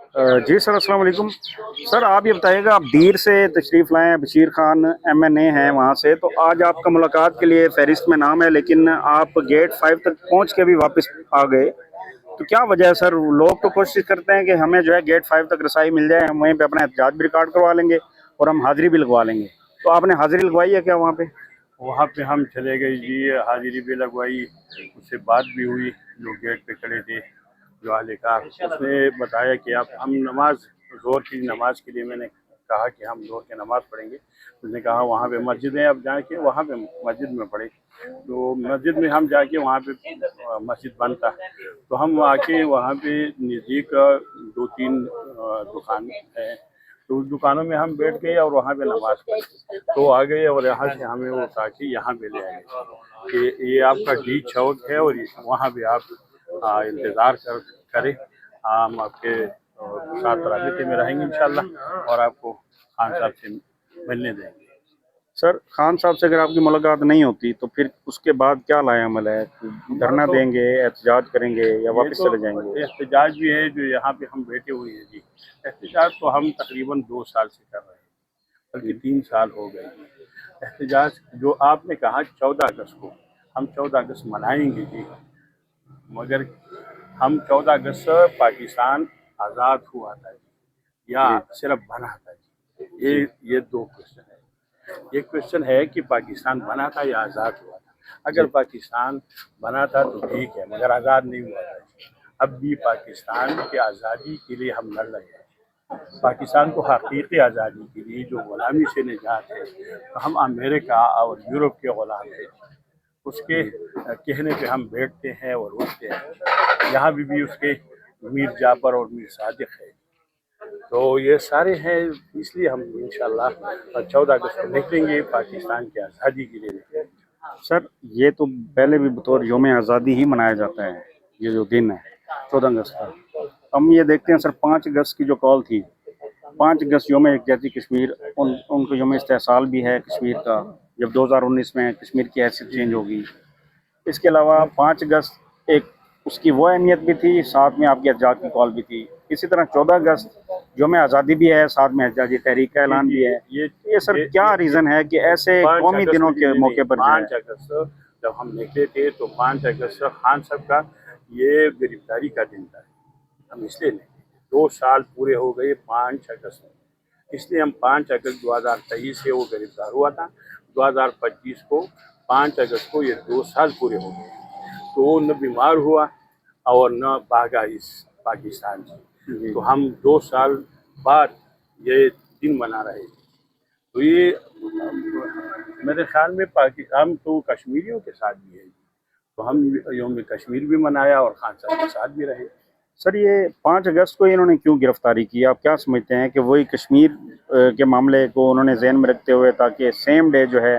जी sir, अस्सलाम वालेकुम। Sir आप ये बताइएगा, आप दीर से तशरीफ़ लाए हैं, बशीर खान एमएनए हैं वहाँ से, तो आज आपका मुलाकात के लिए फहरिस्त में नाम है, लेकिन आप गेट 5 तक पहुँच के भी वापस आ गए। तो क्या वजह है सर? लोग तो कोशिश करते हैं कि हमें जो है गेट 5 तक रसाई मिल जाए, हम वहीं पे अपना एहतजाज भी रिकॉर्ड करवा लेंगे और हम हाजिरी भी लगवा लेंगे। तो आपने हाजिरी लगवाई है क्या वहाँ पे? वहाँ पे हम चले गए जी, हाजिरी भी लगवाई, उससे बात भी हुई। जो गेट पे खड़े थे, जो अहलकार, उसने बताया कि आप हम नमाज ज़ोहर की नमाज के लिए, मैंने कहा कि हम ज़ोहर की नमाज़ पढ़ेंगे। उसने कहा वहाँ पे मस्जिद है, अब जाके वहाँ पे मस्जिद में पढ़े। तो मस्जिद में हम जाके वहाँ पे मस्जिद बंद था, तो हम आके वहाँ पे नज़दीक दो तीन दुकान है, तो उस दुकानों में हम बैठ गए और वहाँ पे नमाज पढ़ी। तो आ गए और यहाँ से हमें वो उठा के यहाँ पे ले आए कि ये आपका डी चौक है और वहाँ पे आप इंतज़ार करें, हम आपके साथ राबते में रहेंगे इंशाल्लाह और आपको खान साहब से मिलने देंगे। सर खान साहब से अगर आपकी मुलाकात नहीं होती तो फिर उसके बाद क्या लाए अमल है? धरना देंगे, एहतजाज करेंगे या ये वापस तो चले जाएंगे? एहतजाज भी है जो यहाँ पे हम बैठे हुए हैं जी। एहतजाज तो हम तकरीबन 2 साल से कर रहे हैं, बल्कि 3 साल हो गए। एहतजाज जो आपने कहा 14 अगस्त को, हम 14 अगस्त मनाएंगे जी, मगर हम 14 अगस्त पाकिस्तान आज़ाद हुआ था जी या जी सिर्फ बना था जी, जी ये दो क्वेश्चन है। एक क्वेश्चन है कि पाकिस्तान बना था या आज़ाद हुआ था। अगर जी पाकिस्तान बना था तो ठीक है, मगर आज़ाद नहीं हुआ था। अब भी पाकिस्तान की आज़ादी के लिए हम लड़ रहे हैं। पाकिस्तान को हकीकी आज़ादी के लिए जो ग़ुलामी से निजात है, तो हम अमेरिका और यूरोप के ग़ुलाम थे, उसके कहने पे हम बैठते हैं और उठते हैं। यहाँ भी उसके मीर जाफर और मीर सादिक है, तो ये सारे हैं। इसलिए हम इंशाल्लाह 14 अगस्त को निकलेंगे, पाकिस्तान की आज़ादी के लिए निकलेंगे। सर, ये तो पहले भी बतौर यौम आज़ादी ही मनाया जाता है, ये जो दिन है 14 अगस्त का। हम ये देखते हैं सर, 5 अगस्त की जो कॉल थी, 5 अगस्त यौम यकजहती कश्मीर, उनको यौम इस्तेहसाल भी है कश्मीर का, जब 2019 में कश्मीर की हैसियत चेंज होगी। इसके अलावा 5 अगस्त एक उसकी वो अहमियत भी थी, साथ में आपकी एहतजाज की कॉल भी थी। इसी तरह 14 अगस्त यौम आज़ादी भी है, साथ में एहतजाजी तहरीक का ऐलान भी है। ये सर क्या रीज़न है कि ऐसे पाँच कौमी अगस्त दिनों के नहीं, मौके पर जो है? 5 अगस्त जब हम निकले थे तो 5 अगस्त खान साहब का ये गिरफ्तारी का दिन था। हम इसलिए निकले, 2 साल पूरे हो गए 5 अगस्त में, इसलिए हम 5 अगस्त 2023 से वो गिरफ्तार हुआ था। 2025 को 5 अगस्त को ये 2 साल पूरे हो गए, तो वो न बीमार हुआ और न भागा इस पाकिस्तान से। तो हम 2 साल बाद ये दिन मना रहे थे। तो ये मेरे ख्याल में पाकिस्तान, हम तो कश्मीरियों के साथ भी है, तो हम यौम कश्मीर भी मनाया और खान साहब के साथ भी रहे। सर ये 5 अगस्त को इन्होंने क्यों गिरफ्तारी की? आप क्या समझते हैं कि वही कश्मीर के मामले को उन्होंने जहन में रखते हुए, ताकि सेम डे जो है,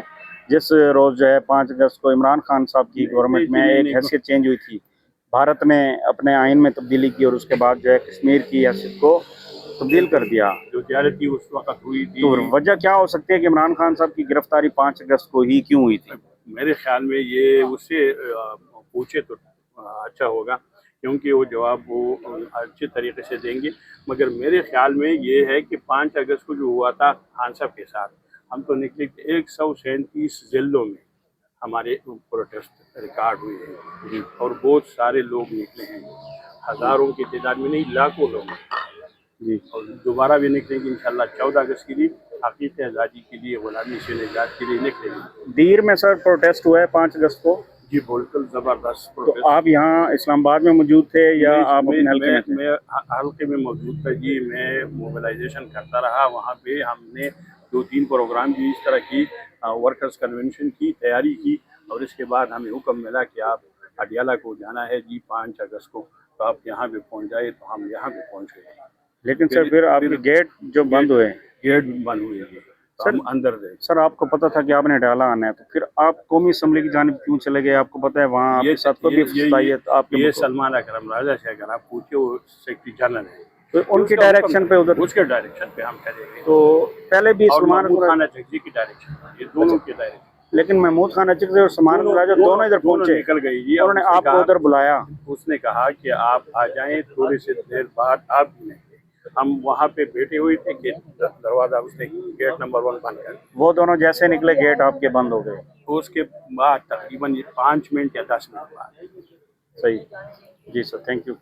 जिस रोज़ जो है 5 अगस्त को इमरान खान साहब की गवर्नमेंट में एक नहीं, हैसियत चेंज हुई थी, भारत ने अपने आइन में तब्दीली की और उसके बाद जो है कश्मीर की हैसियत को तब्दील कर दिया। जो ज्यादती उस वक्त हुई थी, तो वजह क्या हो सकती है कि इमरान खान साहब की गिरफ्तारी 5 अगस्त को ही क्यों हुई थी? मेरे ख्याल में ये उससे पूछे तो अच्छा होगा, क्योंकि वो जवाब वो अच्छे तरीके से देंगे। मगर मेरे ख्याल में ये है कि 5 अगस्त को जो हुआ था खान साहब के साथ, हम तो निकले 137 जिलों में हमारे प्रोटेस्ट रिकॉर्ड हुए हैं और बहुत सारे लोग निकले हैं, हज़ारों की तादाद में नहीं, लाखों लोग। जी और दोबारा भी निकलेंगे इंशाल्लाह 14 अगस्त के लिए, हकीकी आज़ादी के लिए, ग़ुलामी से निजात के लिए निकलेंगे। दीर में सर प्रोटेस्ट हुआ है 5 अगस्त को, जी बिल्कुल ज़बरदस्त तो प्रोटेस्ट। आप यहाँ इस्लामाबाद में मौजूद थे या आप अपने हल्के में थे? मैं हल्के में मौजूद था जी। मैं मोबिलाइजेशन करता रहा वहाँ पे। हमने 2-3 प्रोग्राम भी इस तरह की, वर्कर्स कन्वेंशन की तैयारी की, और इसके बाद हमें हुक्म मिला कि आप अडियाला को जाना है जी 5 अगस्त को, तो आप यहाँ पे पहुँच जाए। तो हम यहाँ पे पहुँच गए। लेकिन सर फिर आपके गेट जो बंद हुए। गेट बंद हुए जी, तो सर हम अंदर गए। सर आपको पता था कि आपने डाला आना है, तो फिर आप कौमी असम्बली की जानिब क्यों चले गए? आपको पता है वहाँ ये आपके साथ कोई भी फसाइयत आपके ये मुल्क को। सलमान अकरम राजा से अगर आप पूछे, वो सेक्रेटरी जनरल है, तो उनकी डायरेक्शन पे उधर, उसके डायरेक्शन पे हम चले तो गए। पहले भी और सलमान महमूद अकरम, खान अटकजी की डायरेक्शन, ये दोनों के डायरेक्शन। लेकिन महमूद खान अचक और सलमान राजा दोनों इधर दोनों पहुंचे, निकल गई जी। और उन्होंने आपको उधर बुलाया। उसने कहा कि आप आ जाएं, थोड़ी सी देर बाद आप भी निकले। हम वहाँ पे बैठे हुए थे कि दरवाज़ा उसने गेट नंबर 1 बंद कर दिया। वो दोनों जैसे निकले गेट आपके बंद हो गए। उसके बाद तकरीबन 5 मिनट या 10 मिनट बाद सही, जी सर, थैंक यू।